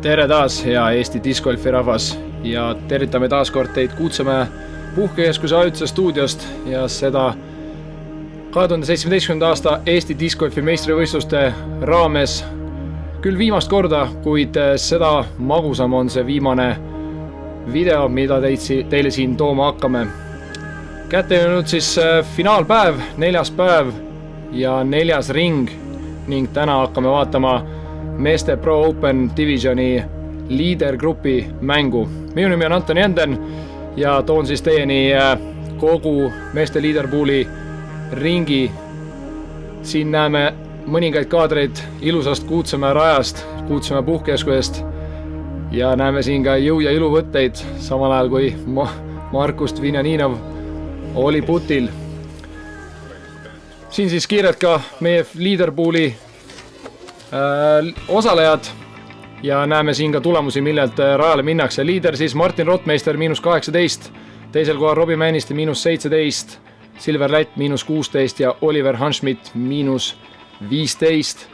Tere taas, hea Eesti discgolfi rahvas ja tervitame taas kord teid Kuutsemäe puhkekeskuse ajutise stuudiost ja seda 2017. aasta Eesti discgolfi meistrivõistluste raames. Küll viimast korda, kuid seda magusam on see viimane video, mida teile siin tooma hakkame. Kätte jõudnud siis finaalpäev, 4. päev ja 4. ring ning täna hakkame vaatama meeste Pro Open Divisioni liidergrupi mängu. Minu nimi on Anton Jenden ja toon siis teieni kogu meeste liiderpooli ringi. Siin näeme mõningaid kaadreid ilusast Kuutsemäe rajast, Kuutsemäe puhkekeskusest ja näeme siin ka jõu- ja iluvõtteid, samal ajal kui Markus Dvinjaninov oli putil. Siin siis kiired ka meie liiderpooli osalejad ja näeme siin ka tulemusi, millelt rajale minnakse. Liider siis Martin Rottmeister -18, teisel kohal Robbie Männiste -17, Silver Lätt -16 ja Oliver Hanschmidt -15.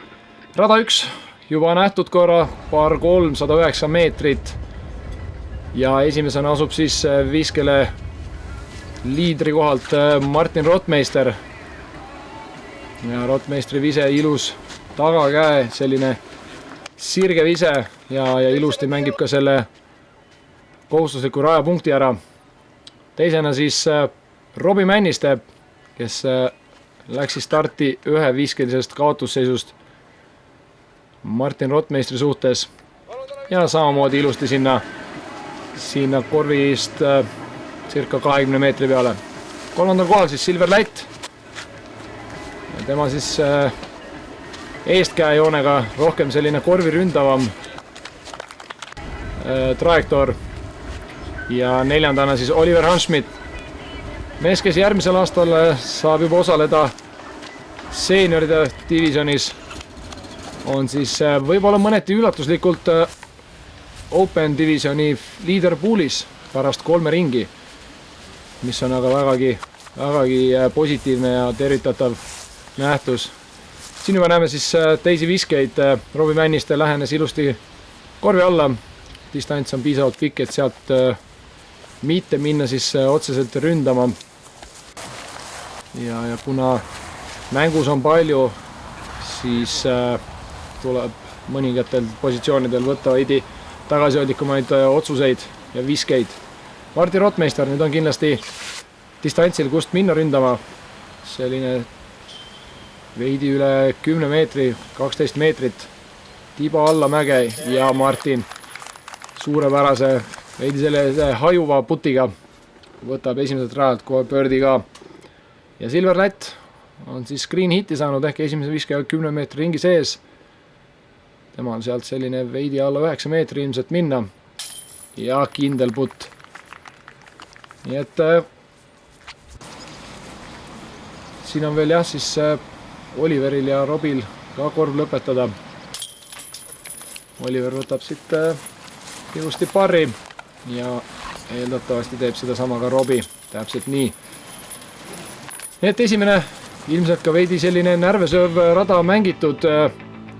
Rada 1 juba nähtud korra, par 3, 109 meetrit ja esimesena asub siis viskele liidri kohalt Martin Rottmeister ja Rottmeistri vise ilus tagakäe, selline sirge vise ja ilusti mängib ka selle kohustusliku rajapunkti ära. Teisena siis Robbie Männiste, kes läks starti ühe viskelisest kaotusseisust Martin Rottmeistri suhtes ja samamoodi ilusti sinna korvist circa 20 meetri peale. Kolmandal kohal siis Silver Lätt. Tema siis eestkäejoonega rohkem selline korvi ründavam trajektoor ja neljandana siis Oliver Hanschmidt. Mees, kes järgmisel aastal saab juba osaleda seenioride divisionis, on siis võib-olla mõneti üllatuslikult Open Divisioni liiderpoolis pärast 3 ringi, mis on aga vägagi positiivne ja tervitatav nähtus. Siin juba näeme siis teisi viskeid. Robbie Männiste lähenes ilusti korvi alla. Distants on piisavalt pikk, et sealt mitte minna siis otseselt ründama. Ja kuna mängus on palju, siis tuleb mõningatel positsioonidel võtta veidi tagasihoidlikumaid otsuseid ja viskeid. Martin Rottmeister nüüd on kindlasti distantsil, kust minna ründama. Selline veidi üle 10 meetri, 12 meetrit, tiba alla mäge ja Martin suurepärase, veidi selle hajuva putiga võtab esimeselt rajalt kohe pördi ka. Ja Silver Lätt on siis green hitti saanud ehk esimese viskega 10 meetri ringi sees. Tema on sealt selline veidi alla 9 meetri ilmselt minna ja kindel putt. Nii et siin on veel jah siis Oliveril ja Robil ka korv lõpetada. Oliver võtab siit ilusti parri ja eeldatavasti teeb seda sama ka Robi, täpselt nii. Nii et esimene ilmselt ka veidi selline närvesööv rada mängitud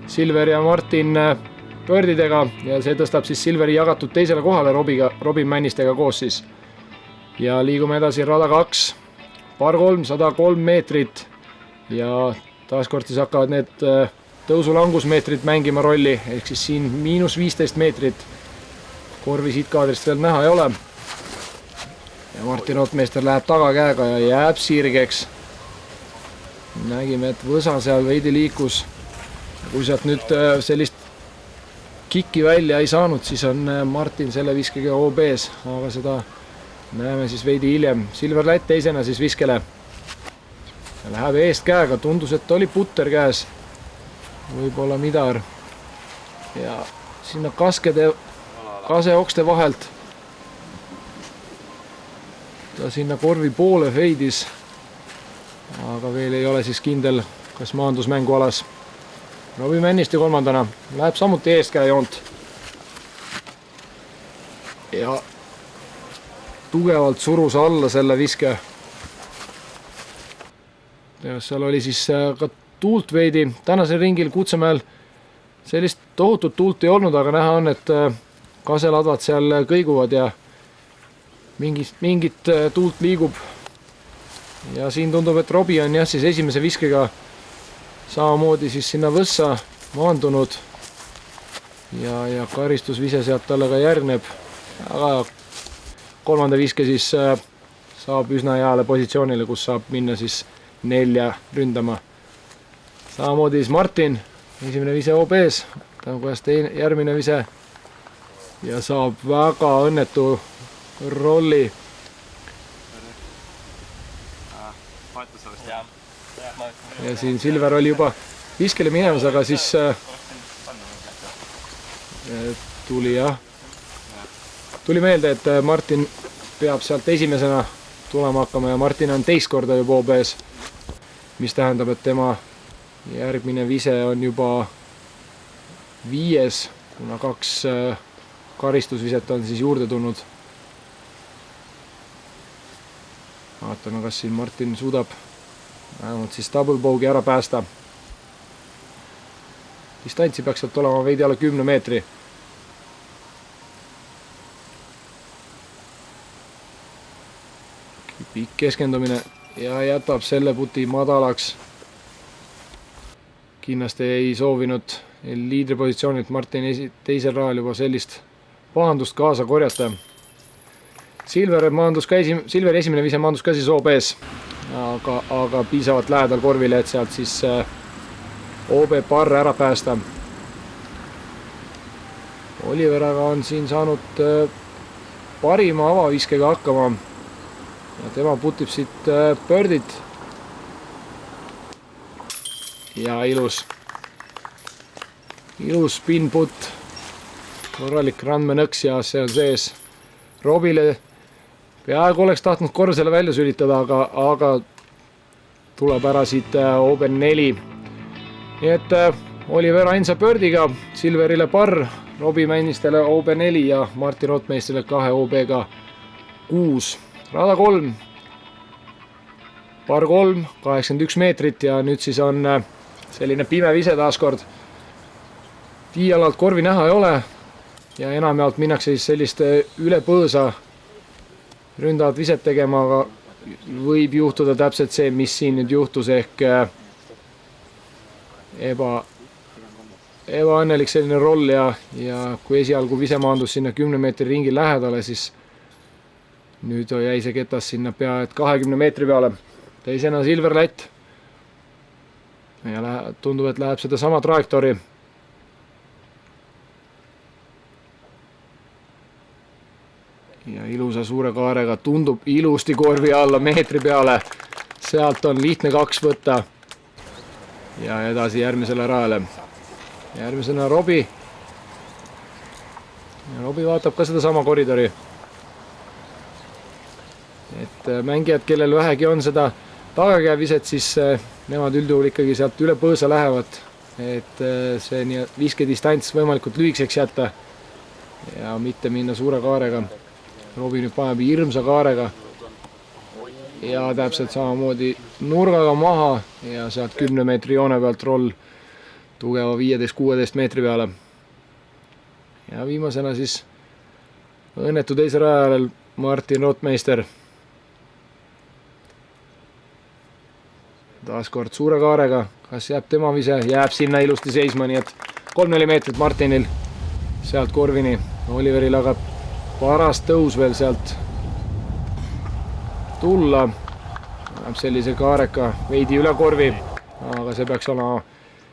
Silver ja Martin pöördidega ja see tõstab siis Silveri jagatud teisele kohale Robbie Männistega koos siis. Ja liigume edasi rada 2, par 3, 103 meetrit ja taaskord siis hakkavad need tõusulangusmeetrid mängima rolli, ehk siis siin -15 meetrit. Korvi siit kaadrist veel näha ei ole. Ja Martin Rottmeister läheb tagakäega ja jääb sirgeks. Nägime, et võsa seal veidi liikus. Kui sealt nüüd sellist kikki välja ei saanud, siis on Martin selle viskega OB-s, aga seda näeme siis veidi hiljem. Silver Lätt teisena siis viskele. Ja läheb eest käega, tundus, et oli putter käes, võib-olla midar ja sinna kaseokste vahelt ta sinna korvi poole feidis, aga veel ei ole siis kindel, kas maandus mängualas. Robbie Männiste kolmandana läheb samuti eestkäejoont ja tugevalt surus alla selle viske. Seal oli siis ka tuult veidi. Tänasel ringil Kuutsemäel sellist tohutut tuult ei olnud, aga näha on, et kaseladvad seal kõiguvad ja mingit tuult liigub. Ja siin tundub, et Robbie on jah siis esimese viskega samamoodi siis sinna võssa maandunud ja karistusvise sealt talle ka järgneb, aga kolmanda viske siis saab üsna heale positsioonile, kus saab minna siis 4 ründama. Samamoodi siis Martin, esimene vise OB-s, ta on kohast järgmine vise ja saab väga õnnetu rolli. Ja siin Silver oli juba viskele minemas, aga siis tuli meelde, et Martin peab sealt esimesena tulema hakkama ja Martin on teist korda juba OB-s, mis tähendab, et tema järgmine vise on juba 5, kuna 2 karistusviset on siis juurde tulnud. Vaatame, kas siin Martin suudab vähemalt siis double bogey ära päästa. Distantsi peaks sealt olema veidi alla 10 meetri. Pikk keskendumine ja jätab selle puti madalaks. Kindlasti ei soovinud liidripositsioonilt Martin teisel rajal juba sellist pahandust kaasa korjata. Silveri esimene vise maandus ka siis OB-s, aga piisavalt lähedal korvile, et sealt siis OB parr ära päästa. Oliver aga on siin saanud parima avaviskega hakkama ja tema putib siit birdit. Ja ilus spin putt, korralik randmenõks ja see on sees. Robile peaaegu oleks tahtnud korvusele välja sülitada, aga tuleb ära siit OB4. Nii et Oliver ainsa birdiga, Silverile parr, Robbie Männistele OB4 ja Martin Rotmeistrile 2 OB-ga 6. Rada 3, par 3, 81 meetrit ja nüüd siis on selline pime vise taaskord. Tiialalt korvi näha ei ole ja enamjaolt minnakse siis selliste üle põõsa ründavat viset tegema, aga võib juhtuda täpselt see, mis siin nüüd juhtus, ehk ebaõnnelik selline roll ja kui esialgu vise maandus sinna 10 meetri ringi lähedale, siis nüüd jäi see ketas sinna pea et 20 meetri peale. Teisena Silver Lätt ja tundub, et läheb seda sama trajektoori. Ja ilusa suure kaarega tundub ilusti korvi alla meetri peale. Sealt on lihtne 2 võtta ja edasi järgmisele rajale. Järgmisena Robbie. Ja Robbie vaatab ka seda sama koridori. Et mängijad, kellel vähegi on seda tagakäeviset, siis nemad üldjuhul ikkagi sealt üle põõsa lähevad, et see viskedistants võimalikult lühikeseks jätta ja mitte minna suure kaarega. Robbie nüüd paneb hirmsa kaarega ja täpselt samamoodi nurgaga maha ja sealt 10 meetri joone pealt roll tugeva 15-16 meetri peale. Ja viimasena siis õnnetu teise rajal Martin Rotmeister. Taaskord suure kaarega, kas jääb tema vise, jääb sinna ilusti seisma, nii et 3-4 meetrit Martinil sealt korvini. Oliveril aga paras tõus veel sealt tulla. Läheb sellise kaareka veidi üle korvi, aga see peaks olema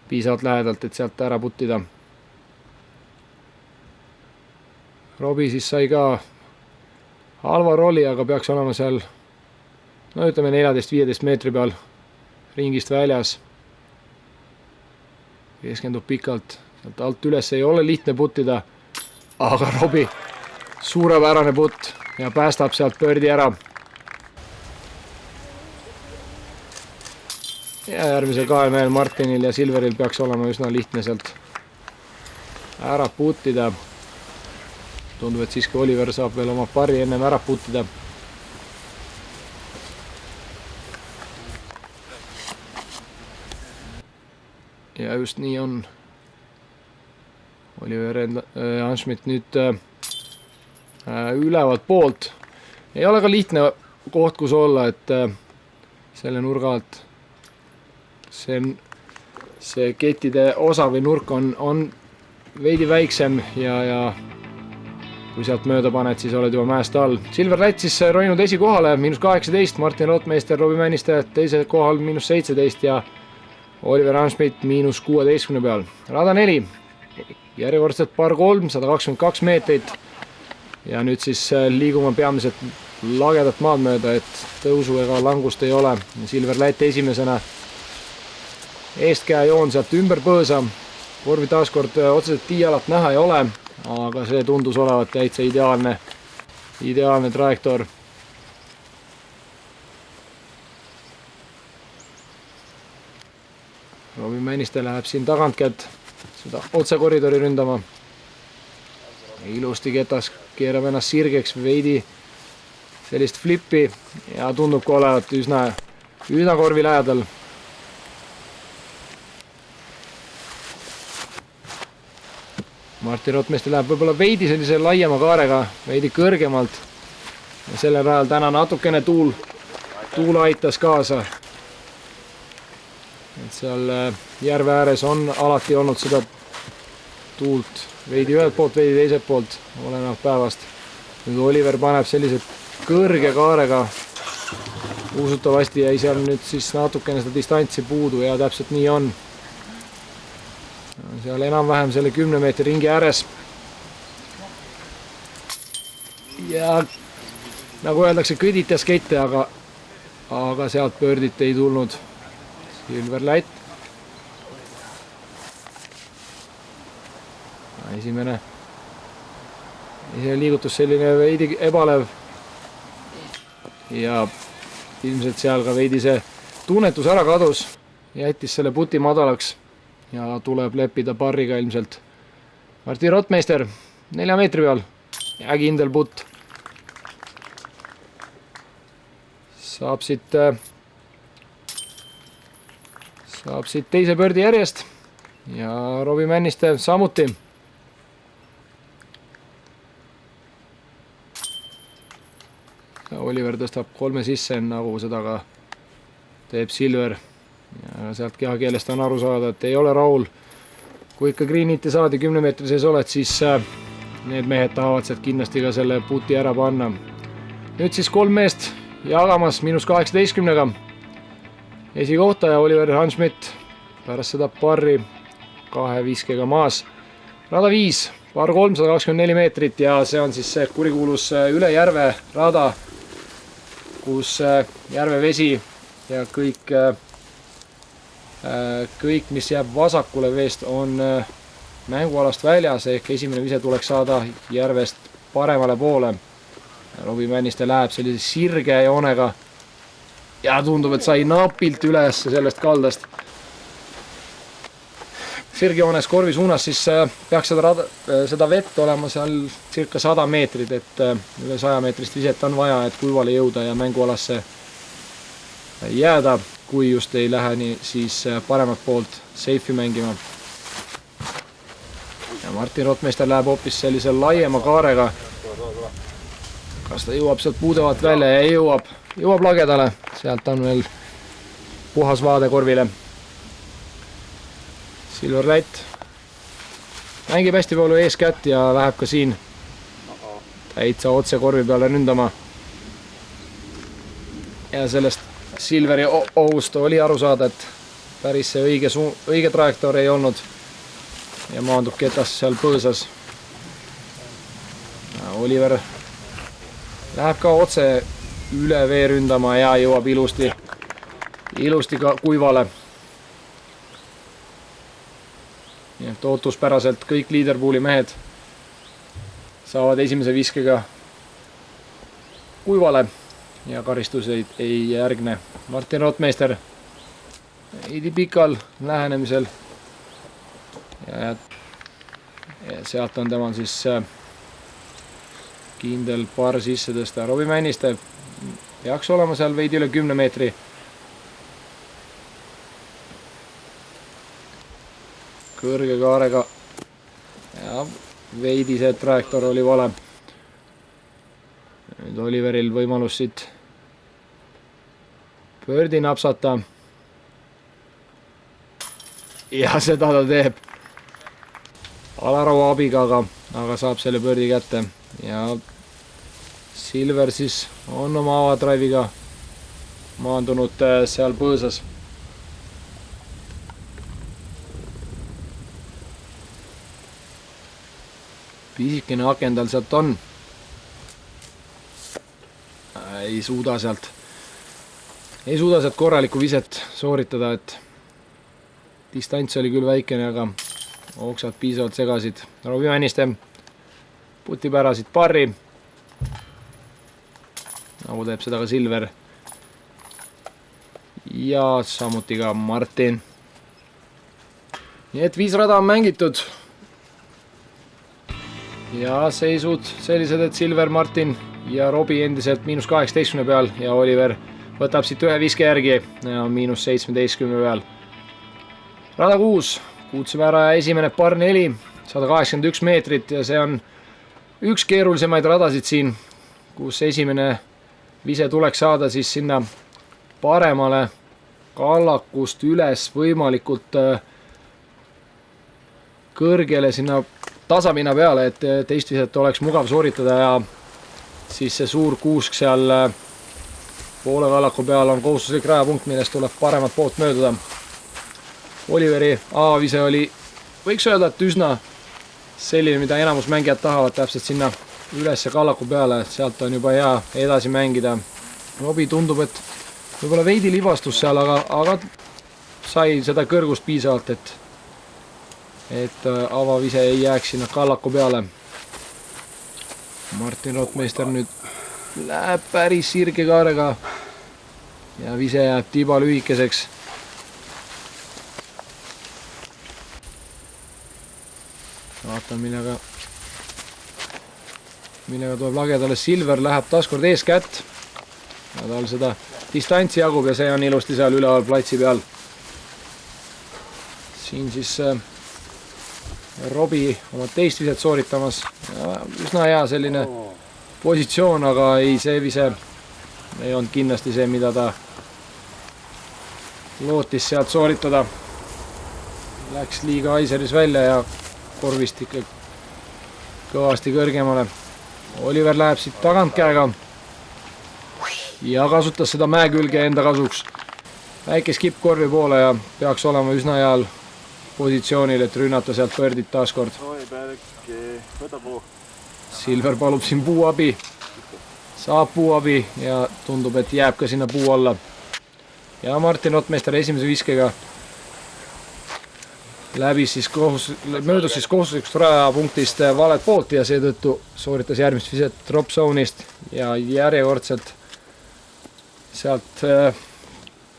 piisavalt lähedalt, et sealt ära puttida. Robbie siis sai ka halva rolli, aga peaks olema seal, no ütleme 14-15 meetri peal ringist väljas. Keskendub pikalt, sealt alt üles ei ole lihtne puttida, aga Robbie suurepärane putt ja päästab sealt birdi ära. Ja järgmisel 2 mehel Martinil ja Silveril peaks olema üsna lihtne sealt ära puttida. Tundub, et siiski Oliver saab veel oma pari ennem ära puttida. Ja just nii on. Oliver Hanschmidt nüüd ülevalt poolt. Ei ole ka lihtne koht, kus olla, et selle nurga alt see kettide osa või nurk on veidi väiksem ja kui sealt mööda paned, siis oled juba mäest all. Silver Lätt siis roninud esikohale, -18, Martin Rotmeister, Robbie Männiste teise kohal -17 ja Oliver Hanschmidt -16 peal. Rada 4, järjekordselt par 3, 122 meetrit ja nüüd siis liigume peamiselt lagedat maad mööda, et tõusu ega langust ei ole. Silver Lätt esimesena, eestkäejoon sealt ümber põõsa, korvi taaskord otseselt tiialat näha ei ole, aga see tundus olevat täitsa ideaalne trajektoor. Robbie Männiste läheb siin tagantkäelt seda otsekoridori ründama. Ilusti ketas, keerab ennast sirgeks, veidi sellist flippi ja tundub ka olevat üsna korvi lähedal. Martin Rotmeister läheb võib-olla veidi sellise laiema kaarega, veidi kõrgemalt ja sellel ajal täna natukene tuul aitas kaasa. Et seal järve ääres on alati olnud seda tuult veidi ühelt poolt, veidi teiselt poolt, olenevalt päevast. Nüüd Oliver paneb sellise kõrge kaarega, usutavasti jäi seal nüüd siis natukene seda distantsi puudu ja täpselt nii on. Seal enam-vähem selle 10 meetri ringi ääres. Ja nagu öeldakse, kõdit ja skeitte, aga sealt pöördit ei tulnud. Silver Lätt. Esimene liigutus selline veidi ebalev. Ja ilmselt seal ka veidi see tunnetus ära kadus. Jättis selle puti madalaks. Ja tuleb leppida parriga ilmselt. Martin Rotmeister 4 meetri peal ja kindel putt. Saab siit teise pöördi järjest ja Robbie Männiste samuti. Oliver tõstab 3 sisse, nagu seda ka teeb Silver. Ja sealt kehakeelest on aru saada, et ei ole rahul. Kui ikka greeniti saadi 10 meetri sees oled, siis need mehed tahavad sealt kindlasti ka selle puti ära panna. Nüüd siis 3 meest jagamas -18-ga. Esikohta ja Oliver Hanschmidt pärast seda parri 2 viskega maas. Rada 5, par 324 meetrit ja see on siis see kurikuulus üle järve rada, kus järve vesi ja kõik, mis jääb vasakule veest, on mängualast väljas, ehk esimene vise tuleks saada järvest paremale poole. Robbie Männiste läheb sellise sirge joonega ja tundub, et sai napilt üles sellest kaldast. Sirge joones korvi suunas siis peaks seda vett olema seal circa 100 meetrit, et üle 100 meetrist viset on vaja, et kuivale jõuda ja mängualasse jääda, kui just ei lähe nii, siis paremat poolt seifi mängima. Ja Martin Rotmeister läheb hoopis sellise laiema kaarega. Kas ta jõuab sealt puudevalt välja ja jõuab lagedale. Sealt on veel puhas vaade korvile. Silver Lätt mängib hästi palju eeskätt ja läheb ka siin täitsa otse korvi peale ründama. Ja sellest Silveri ohust oli aru saada, et päris see õige trajektoor ei olnud ja maandub ketas seal põõsas. Oliver läheb ka otse üle vee ründama ja jõuab ilusti ka kuivale. Nii et ootuspäraselt kõik liiderpooli mehed saavad esimese viskega kuivale ja karistuseid ei järgne. Martin Rotmeister veidi pikal lähenemisel ja sealt on temal siis kindel par sisse tõsta. Robbie Männiste peaks olema seal veidi üle 10 meetri. Kõrge kaarega ja veidi see trajektoor oli vale. Nüüd Oliveril võimalus siit pöördi napsata. Ja seda ta teeb. Alaraua abiga, aga saab selle pöördi kätte. Ja Silver siis on oma avadraiviga maandunud seal põõsas. Pisikene aken tal sealt on. Ei suuda sealt korralikku viset sooritada, et distants oli küll väikene, aga oksad piisavalt segasid. Robbie Männiste putib ära siit parri. Nagu teeb seda ka Silver. Ja samuti ka Martin. Nii et 5 rada on mängitud. Ja seisud sellised, et Silver, Martin ja Robbie endiselt -18 peal ja Oliver võtab siit ühe viske järgi ja -17 peal. Rada 6, kuutsime ära esimene par 4, 181 meetrit ja see on üks keerulisemaid radasid siin, kus esimene vise tuleks saada siis sinna paremale kallakust üles võimalikult kõrgele sinna tasapinna peale, et teist viset oleks mugav sooritada ja siis see suur kuusk seal poole kallaku peal on kohustuslik rajapunkt, millest tuleb paremat poolt mööduda. Oliveri A-vise oli, võiks öelda, et üsna selline, mida enamus mängijad tahavad täpselt sinna ülesse kallaku peale, et sealt on juba hea edasi mängida. Robbie tundub, et võib-olla veidi libastus seal, aga sai seda kõrgust piisavalt, et avavise ei jääks sinna kallaku peale. Martin Rottmeister nüüd läheb päris sirge kaarega ja vise jääb tiba lühikeseks. Vaatan, millega tuleb lagedale. Silver läheb taaskord eeskätt ja tal seda distantsi jagub ja see on ilusti seal üleval platsi peal. Siin siis Robbie oma teist viset sooritamas. Üsna hea selline positsioon, aga ei, see vise ei olnud kindlasti see, mida ta lootis sealt sooritada. Läks liiga aiseris välja ja korvist ikka kõvasti kõrgemale. Oliver läheb siit tagantkäega ja kasutas seda mäe külge enda kasuks. Väike skip korvi poole ja peaks olema üsna heal positsioonil, et rünnata sealt pöördit taaskord. Silver palub siin puuabi, saab puuabi ja tundub, et jääb ka sinna puu alla. Ja Martin Rottmeister esimese viskega möödus siis kohustuslikust rajapunktist valet poolt ja seetõttu sooritas järgmist viset drop zone'ist ja järjekordselt sealt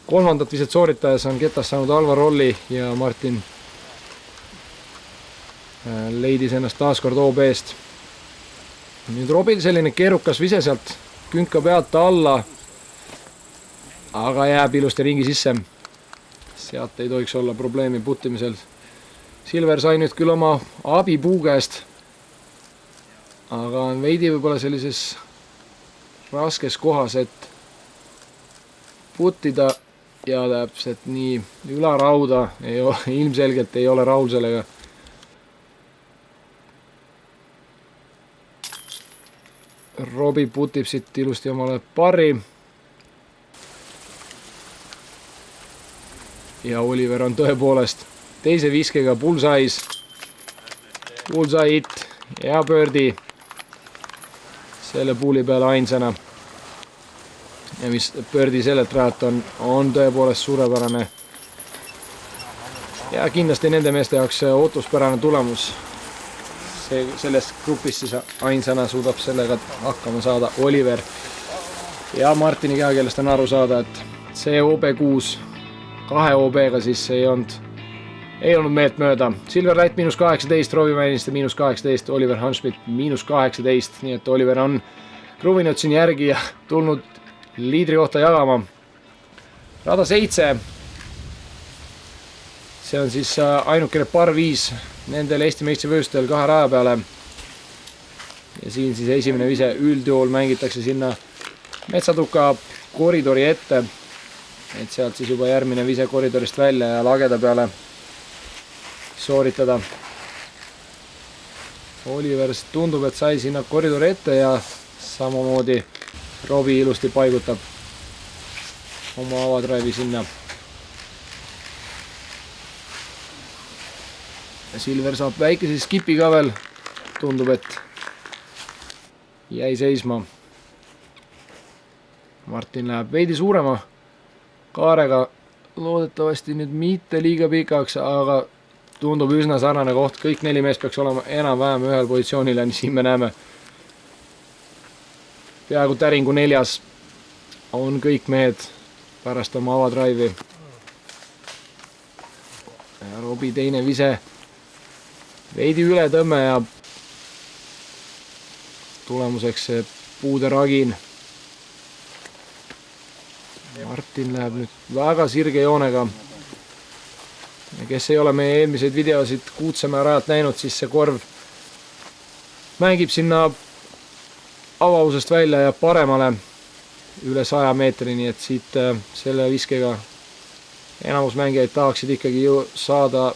kolmandat viset sooritades on ketast saanud halva rolli ja Martin leidis ennast taaskord OB-st. Nüüd Robbil selline keerukas vise sealt künka pealt alla, aga jääb ilusti ringi sisse. Sealt ei tohiks olla probleemi puttimisel. Silver sai nüüd küll oma abi puu käest, aga on veidi võib-olla sellises raskes kohas, et puttida ja täpselt nii ülarauda ilmselgelt ei ole rahul sellega. Robbie putib siit ilusti omale parri. Ja Oliver on tõepoolest teise viskega bullseyes. Bullseye hit ja pöördi selle puuli peale ainsana. Ja mis pöördi sellelt rajalt on tõepoolest suurepärane. Ja kindlasti nende meeste jaoks ootuspärane tulemus. Selles grupis siis ainsana suudab sellega hakkama saada Oliver. Ja Martini kehakeelest on aru saada, et see OB6 2 OB-ga siis ei olnud meelt mööda. Silver Light -18, Robbie Männiste -18, Oliver Hanschmidt -18, nii et Oliver on kruvinud siin järgi ja tulnud liidri kohta jagama. Rada 7. See on siis ainukene par 5 nendel Eesti meistrivõistlustel 2 raja peale. Ja siin siis esimene vise, üldjuhul mängitakse sinna metsatuka koridori ette, et sealt siis juba järgmine vise koridorist välja ja lageda peale sooritada. Oliver tundub, et sai sinna koridori ette ja samamoodi Robbie ilusti paigutab oma avadraivi sinna. Silver saab väikese skipi ka veel, tundub, et jäi seisma. Martin läheb veidi suurema kaarega, loodetavasti nüüd mitte liiga pikaks, aga tundub üsna sarnane koht, kõik 4 meest peaks olema enam-vähem ühel positsioonil ja siin me näeme peaaegu täringu 4. on kõik mehed pärast oma avadraivi. Ja Robbie teine vise veidi üle tõmme ja tulemuseks see puude ragin. Martin läheb nüüd väga sirge joonega. Ja kes ei ole meie eelmiseid videosid Kuutsemäe rajalt näinud, siis see korv mängib sinna avausest välja ja paremale üle 100 meetri, nii et siit selle viskega enamus mängijaid tahaksid ikkagi ju saada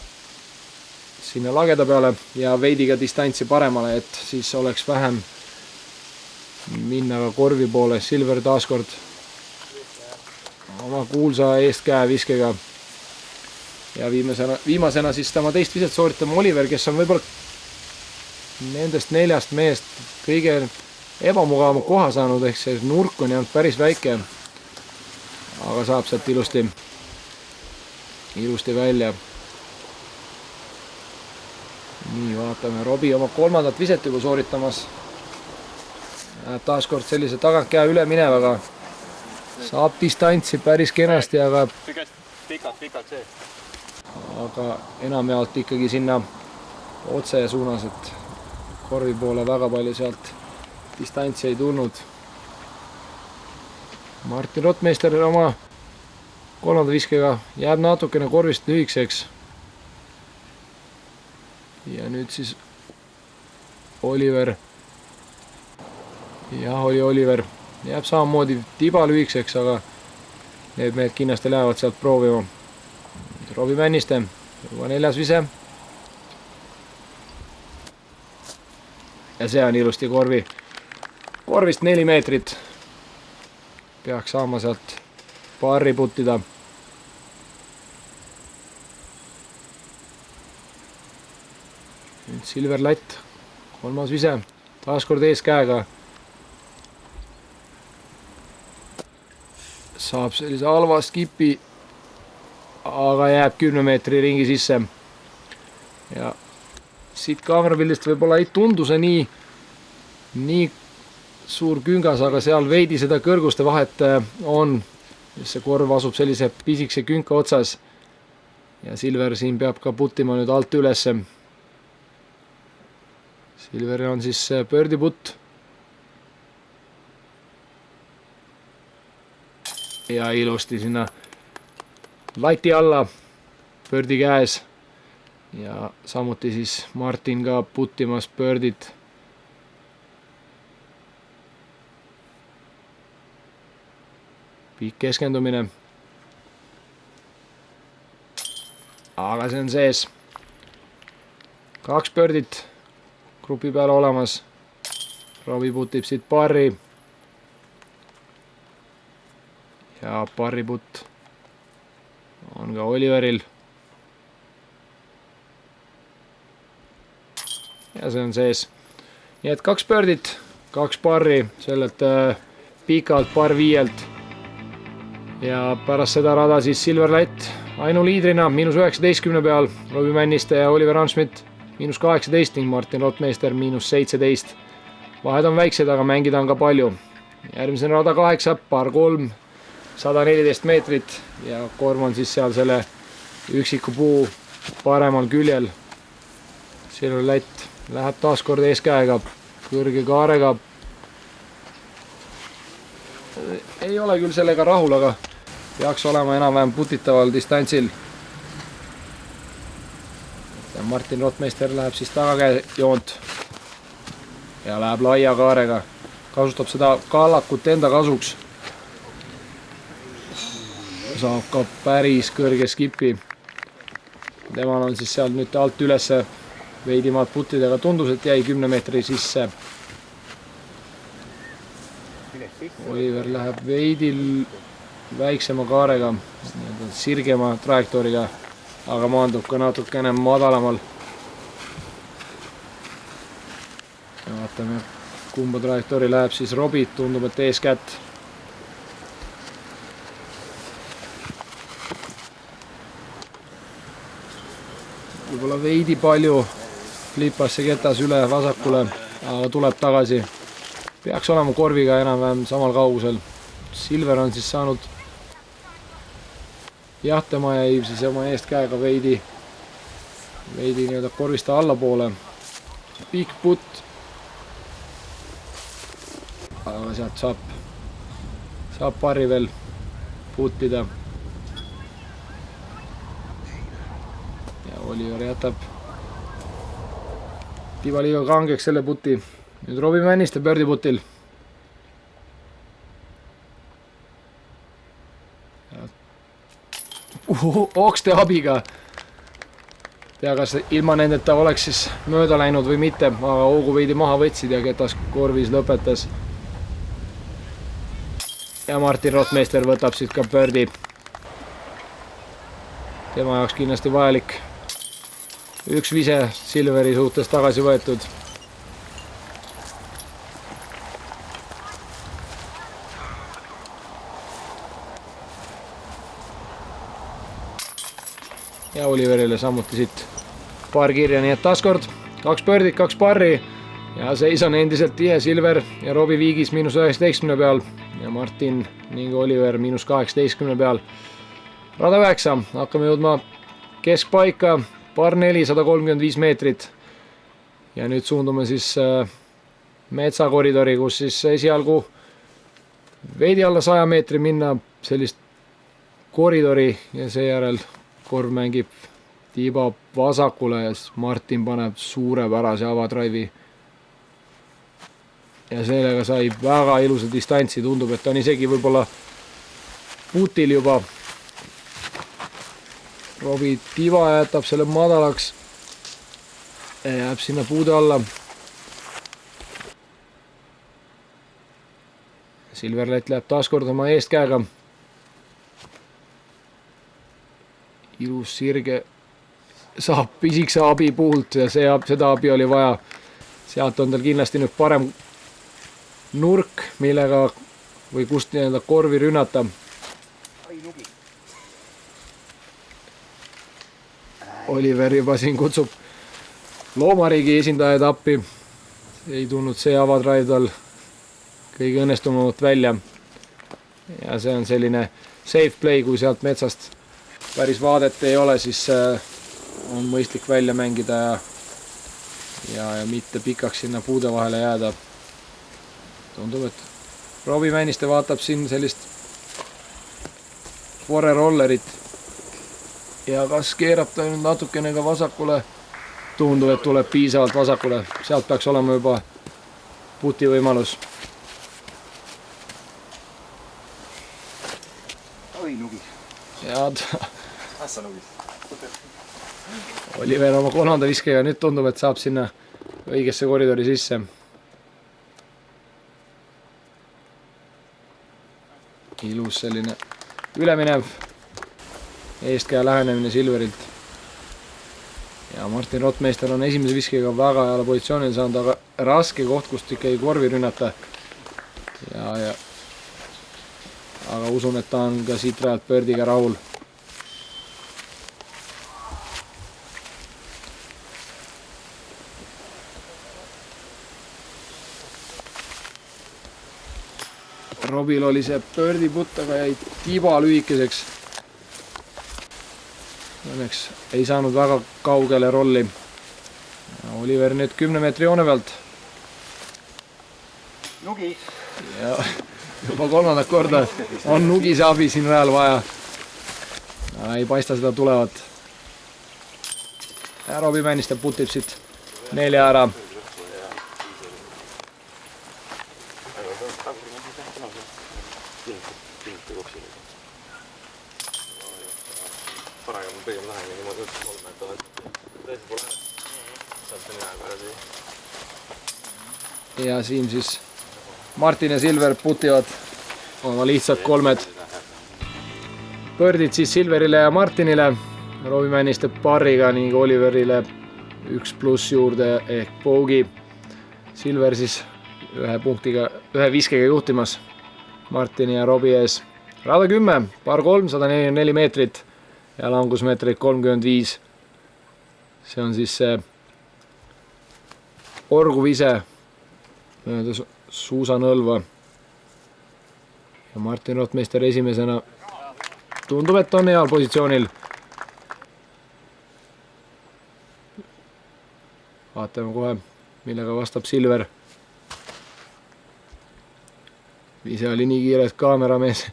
sinna lageda peale ja veidi ka distantsi paremale, et siis oleks vähem minna ka korvi poole. Silver taaskord oma kuulsa eestkäe viskega ja viimasena siis tema teist viset sooritama Oliver, kes on võib-olla nendest 4 mehest kõige ebamugavama koha saanud, ehk see nurk on jäänud päris väike, aga saab sealt ilusti välja. Nii, vaatame, Robbie oma 3. viset juba sooritamas. Taaskord sellise tagantkäe üle minevaga saab distantsi päris kenasti, aga enamjaolt ikkagi sinna otse suunas, et korvi poole väga palju sealt distantsi ei tulnud. Martin Rottmeister oma 3. viskega jääb natukene korvist lühikseks. Ja nüüd siis Oliver. Jah, oli Oliver. Jääb samamoodi tiba lühikseks, aga need mehed kindlasti lähevad sealt proovima. Robbie Männiste, juba 4. vise. Ja see on ilusti korvist 4 meetrit. Peaks saama sealt parri puttida. Nüüd Silver Latt, 3. vise, taaskord eeskäega. Saab sellise halva skipi, aga jääb 10 meetri ringi sisse. Ja siit kaamerapildist võib-olla ei tundu see nii suur küngas, aga seal veidi seda kõrguste vahet on. See korv asub sellise pisikese künka otsas. Ja Silver siin peab ka puttima nüüd alt ülesse. Silver on siis birdie putt. Ja ilusti sinna lati alla, birdie käes. Ja samuti siis Martin ka puttimas birdit. Pikk keskendumine. Aga see on sees. 2 birdit grupi peale olemas. Robbie putib siit parri. Ja parriputt on ka Oliveril. Ja see on sees. Nii et 2 birdit, 2 parri sellelt pikalt par 5-lt. Ja pärast seda rada siis Silver Latt ainuliidrina -19 peal, Robbie Männiste ja Oliver Armschmidt -18 ning Martin Rottmeister -17. Vahed on väiksed, aga mängida on ka palju. Järgmisena rada 8, par 3, 114 meetrit ja korv on siis seal selle üksiku puu paremal küljel. Silver Latt läheb taaskord eeskäega, kõrge kaarega. Ei ole küll sellega rahul, aga peaks olema enam-vähem putitaval distantsil. ja Martin Rotmeister läheb siis tagakäe joont ja läheb laia kaarega, kasutab seda kallakut enda kasuks. Saab ka päris kõrge skipi. Temal on siis seal nüüd alt ülesse veidi maad puttidega, tundus, et jäi 10 meetri sisse. Oliver läheb veidi väiksema kaarega, sirgema trajektooriga, aga maandub ka natukene madalamal. Ja vaatame, kumba trajektoori läheb siis Robbie, tundub, et eeskätt. Võib-olla veidi palju flipas see ketas üle vasakule, aga tuleb tagasi. Peaks olema korviga enam-vähem samal kaugusel. Silver on siis saanud, jah, tema jäi siis oma eest käega veidi nii-öelda korvista allapoole. Big putt. Aga sealt saab pari veel puttida. Ja Oliver jätab tiba liiga kangeks selle putti. Nüüd Robbie Männiste Birdi putil. Okste abiga. Tea, kas ilma nendeta oleks siis mööda läinud või mitte, aga hoogu veidi maha võtsid ja ketas korvis lõpetas. Ja Martin Rotmeister võtab siit ka Birdi. Tema jaoks kindlasti vajalik. Üks vise Silveri suhtes tagasi võetud. Ja Oliverile samuti siit paar kirja, nii et taaskord 2 Birdit, 2 parri ja seis on endiselt tihe. Silver ja Robbie Viigis -19 peal ja Martin ning Oliver -18 peal. Rada 9, hakkame jõudma keskpaika, par 4, 135 meetrit ja nüüd suundume siis metsakoridori, kus siis esialgu veidi alla 100 meetri minna sellist koridori ja seejärel korv mängib tiiba vasakule ja siis Martin paneb suurepärase avadraivi. Ja sellega sai väga ilusa distantsi, tundub, et on isegi võib-olla putil juba. Robbie tiba jätab selle madalaks ja jääb sinna puude alla. Silverlet läheb taaskord oma eest käega. Ilus sirge saab pisikse abi puult ja seda abi oli vaja. Sealt on tal kindlasti nüüd parem nurk, millega või kust nii-öelda korvi rünnata. Oliver juba siin kutsub loomariigi esindajaid appi. Ei tulnud see avadraiv tal kõige õnnestunumalt välja. Ja see on selline safe play, kui sealt metsast päris vaadet ei ole, siis on mõistlik välja mängida ja mitte pikaks sinna puude vahele jääda. Tundub, et Robbie Männiste vaatab siin sellist fore rollerit ja kas keerab ta nüüd natukene ka vasakule. Tundub, et tuleb piisavalt vasakule. Sealt peaks olema juba puti võimalus. Oi, nugi. Ja Ässa nugis. Oliver oma 3. viskega nüüd tundub, et saab sinna õigesse koridori sisse. Ilus selline üleminev eestkäe lähenemine Silverilt. Ja Martin Rotmeister on esimese viskega väga heale positsioonile saanud, aga raske koht, kust ikkagi korvi rünnata. Aga usun, et ta on ka siit rajalt Birdiga rahul. Robbil oli see Birdi putt, aga jäi tiba lühikeseks. Õnneks ei saanud väga kaugele rolli. Oliver nüüd 10 meetri joone pealt. Nugi. Ja juba 3. korda on nugise abi siin rajal vaja. Ei paista seda tulevat. Robbie Männiste putib siit 4 ära. Ja siin siis Martin ja Silver putivad oma lihtsad 3 põrdid siis Silverile ja Martinile. Robbie Männiste parriga ning Oliverile 1+ juurde ehk bogey. Silver siis 1 viskega juhtimas Martini ja Robbie ees. Rada 10, par 3, 144 meetrit ja langusmeetreid 35. See on siis see orguvise mööda suusanõlva. Ja Martin Rottmeister esimesena tundub, et on heal positsioonil. Vaatame kohe, millega vastab Silver. Ise oli nii kiire, et kaameramees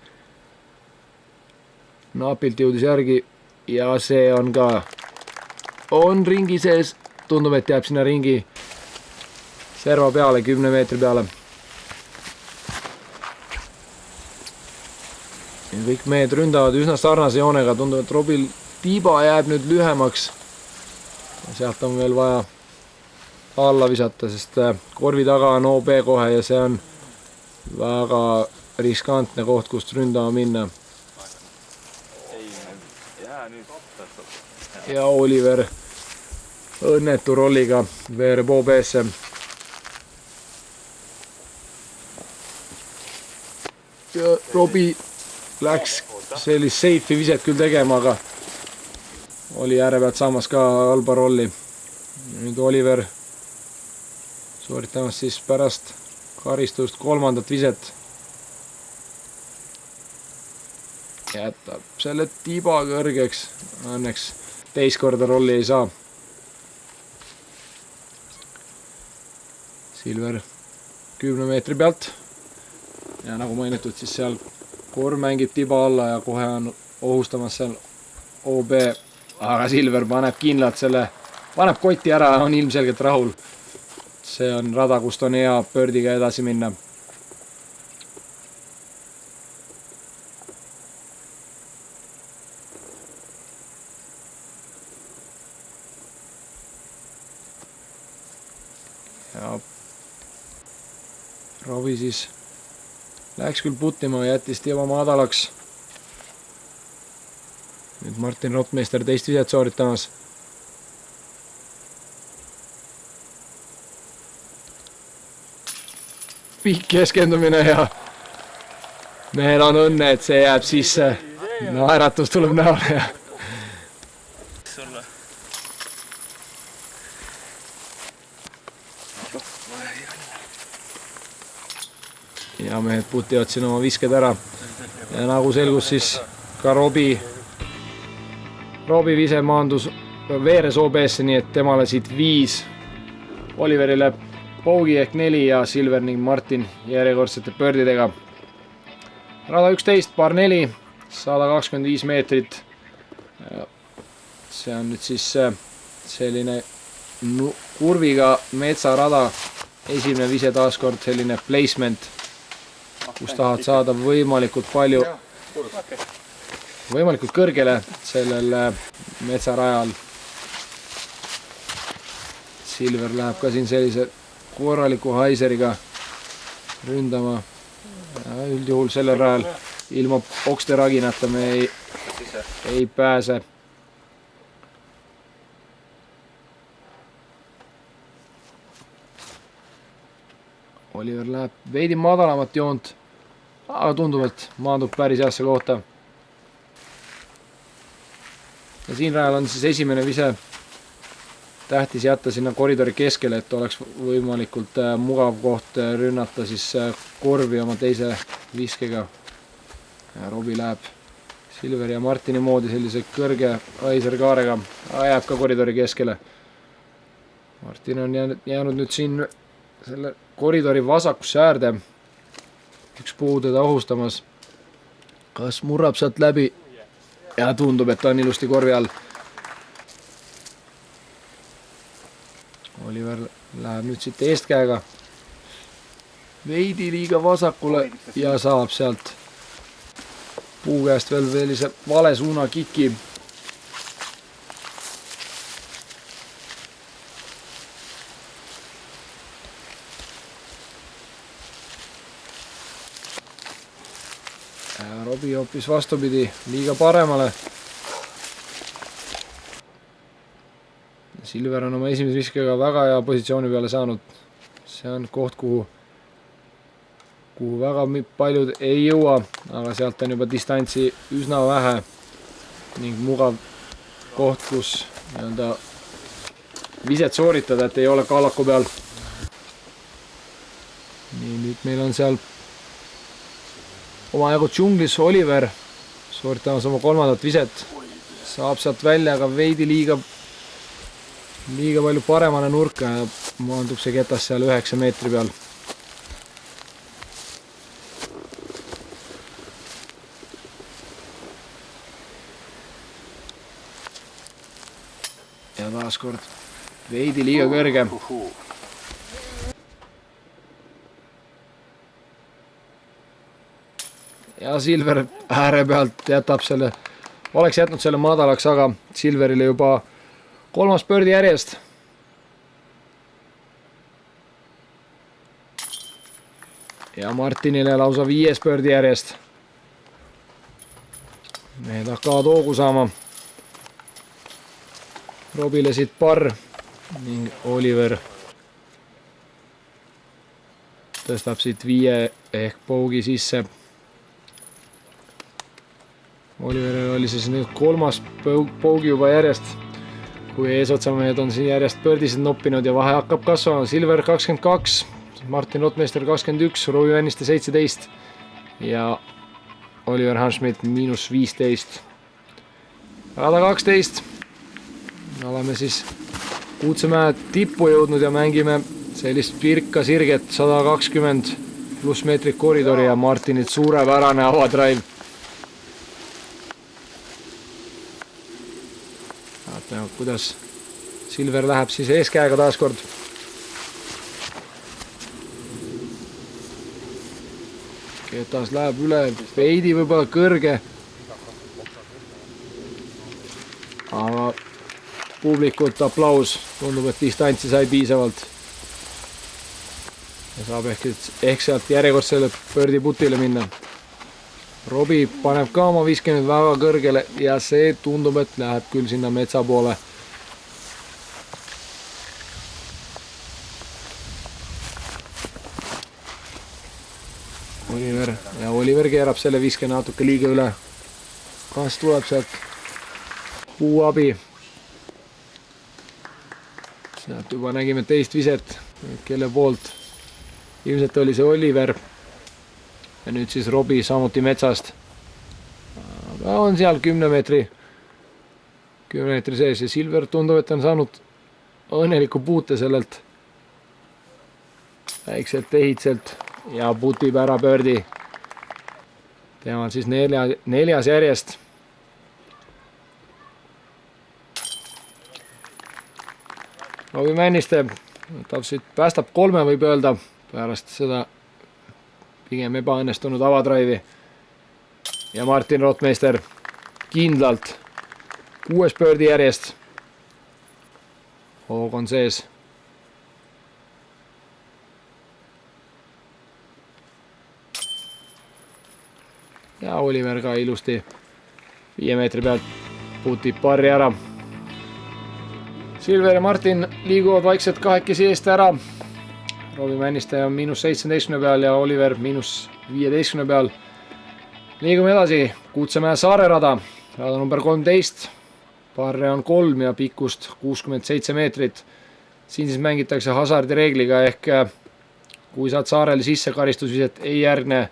napilt jõudis järgi ja see on ka ringi sees. Tundub, et jääb sinna ringi serva peale, 10 meetri peale. Ja kõik mehed ründavad üsna sarnase joonega. Tundub, et Robbil tiiba jääb nüüd lühemaks. Ja sealt on veel vaja alla visata, sest korvi taga on OB kohe ja see on väga riskantne koht, kust ründama minna. Ja Oliver õnnetu rolliga veereb OB-sse. Ja Robbie läks sellist safe'i viset küll tegema, aga oli ääre pealt saamas ka halba rolli. Nüüd Oliver sooritamas siis pärast karistust 3. viset. Jätab selle tiba kõrgeks. Õnneks teist korda rolli ei saa. Silver 10 meetri pealt. Ja nagu mainitud, siis seal korv mängib tiba alla ja kohe on ohustamas seal OB. Aga Silver paneb kindlalt selle, paneb kotti ära ja on ilmselgelt rahul. See on rada, kust on hea pördiga edasi minna. Ja Robbie siis läks küll putima ja jättis tiba madalaks. Nüüd Martin Rottmeister teist viset sooritamas. Pikk keskendumine ja mehel on õnne, et see jääb sisse. Naeratus tuleb näole ja ja mehed putivad siin oma visked ära. Ja nagu selgus, siis ka Robbie vise maandus veeres OB-sse, nii et temale siit 5. Oliverile bogey ehk 4 ja Silver ning Martin järjekordsete pördidega. Rada 11, par 4, 125 meetrit. See on nüüd siis selline kurviga metsarada. Esimene vise taaskord selline placement, kus tahad saada võimalikult palju, võimalikult kõrgele sellel metsarajal. Silver läheb ka siin sellise korraliku haiseriga ründama. Üldjuhul sellel rajal ilma okste raginata me ei pääse. Oliver läheb veidi madalamat joont, aga tundub, et maandub päris heasse kohta. Ja siin rajal on siis esimene vise tähtis jätta sinna koridori keskele, et oleks võimalikult mugav koht rünnata siis korvi oma teise viskega. Ja Robbie läheb Silveri ja Martini moodi sellise kõrge aiserkaarega, jääb ka koridori keskele. Martin on jäänud nüüd siin selle koridori vasakusse äärde. Üks puu teda ohustamas. Kas murrab sealt läbi? Ja tundub, et ta on ilusti korvi all. Oliver läheb nüüd siit eestkäega veidi liiga vasakule ja saab sealt puu käest veel sellise vale suuna kiki. Robbie hoopis vastupidi, liiga paremale. Silver on oma esimese viskega väga hea positsiooni peale saanud. See on koht, kuhu väga paljud ei jõua, aga sealt on juba distantsi üsna vähe ning mugav koht, kus nii-öelda viset sooritada, et ei ole kallaku peal. Nii, nüüd meil on seal omajagu džunglis Oliver sooritamas oma kolmandat viset. Saab sealt välja aga veidi liiga palju paremale nurka ja maandub see ketas seal 9 meetri peal. Ja taaskord veidi liiga kõrge. Ja Silver ääre pealt jätab selle, oleks jätnud selle madalaks, aga Silverile juba 3. pördi järjest. Ja Martinile lausa 5. pördi järjest. Mehed hakkavad hoogu saama. Robile siit parr ning Oliver tõstab siit 5 ehk bogey sisse. Oliveril oli siis nüüd 3. bogey juba järjest, kui eesotsamehed on siin järjest pördisid noppinud ja vahe hakkab kasvama. Silver 22, Martin Rottmeister 21, Robbie Männiste 17 ja Oliver Hanschmidt -15. Rada 12. Oleme siis Kuutsemäe tippu jõudnud ja mängime sellist pirka sirget 120 pluss meetrit koridori ja Martinit suurepärane avadraiv. Vaatame, kuidas Silver läheb siis eeskäega taaskord. Ketas läheb üle, veidi võib-olla kõrge. Aga publikult aplaus, tundub, et distantsi sai piisavalt. Ja saab ehk sealt järjekordsele pördiputile minna. Robbie paneb ka oma viske nüüd väga kõrgele ja see tundub, et läheb küll sinna metsa poole. Oliver keerab selle viske natuke liiga üle. Kas tuleb sealt puu abi? Sealt juba nägime teist viset, kelle poolt. Ilmselt oli see Oliver. Ja nüüd siis Robbie samuti metsast. Aga on seal 10 meetri sees ja Silver tundub, et on saanud õnneliku puute sellelt väikselt ehitselt ja putib ära pördi. Teemal siis 4. järjest. Robbie Männiste päästab 3, võib öelda, pärast seda pigem ebaõnnestunud avadraivi. Ja Martin Rottmeister kindlalt 6. pördi järjest. Hoog on sees. Ja Oliver ka ilusti 5 meetri pealt putib parri ära. Silver ja Martin liiguvad vaikselt kahekesi eest ära. Robbie Männiste on -17 peal ja Oliver -15 peal. Liigume edasi. Kuutsemäe saarerada. Rada number 13. Parre on 3 ja pikkust 67 meetrit. Siin siis mängitakse hasardi reegliga ehk kui saad saarele sisse, karistusviset ei järgne.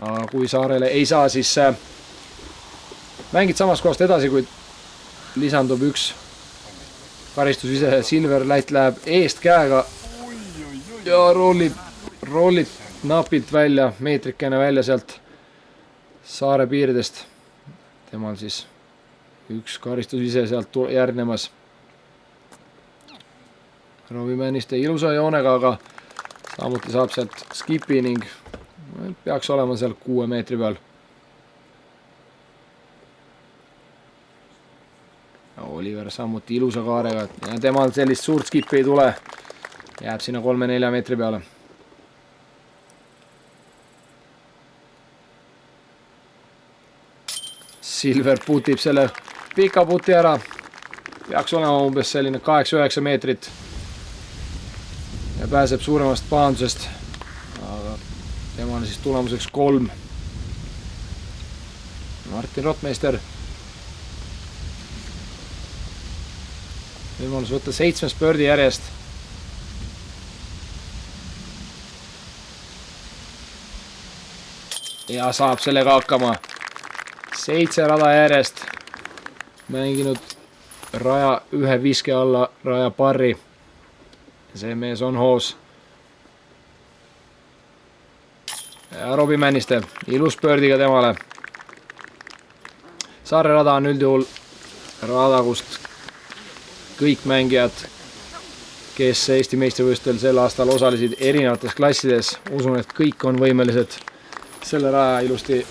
Aga kui saarele ei saa, siis mängid samast kohast edasi, kui lisandub 1 karistusvise. Silver Lätt läheb eest käega ja rollib napilt välja, meetrikene välja sealt saare piiridest. Temal siis 1 karistusvise sealt järgnemas. Robbie Männiste ilusa joonega, aga samuti saab sealt skipi ning peaks olema seal 6 meetri peal. Oliver samuti ilusa kaarega ja temal sellist suurt skipi ei tule. Jääb sinna 3-4 meetri peale. Silver putib selle pika puti ära. Peaks olema umbes selline 8-9 meetrit. Ja pääseb suuremast pahandusest. Aga temal siis tulemuseks 3. Martin Rottmeister. Võimalus võtta 7 spördi järjest. Ja saab sellega hakkama. 7 rada järjest. Mänginud raja ühe viske alla raja parri. See mees on hoos. Ja Robbie Männiste. Ilus pördiga temale. Saare rada on üldjuhul rada, kust kõik mängijad, kes Eesti meistrivõistlustel sel aastal osalesid erinevates klassides, usun, et kõik on võimelised selle raja ilusti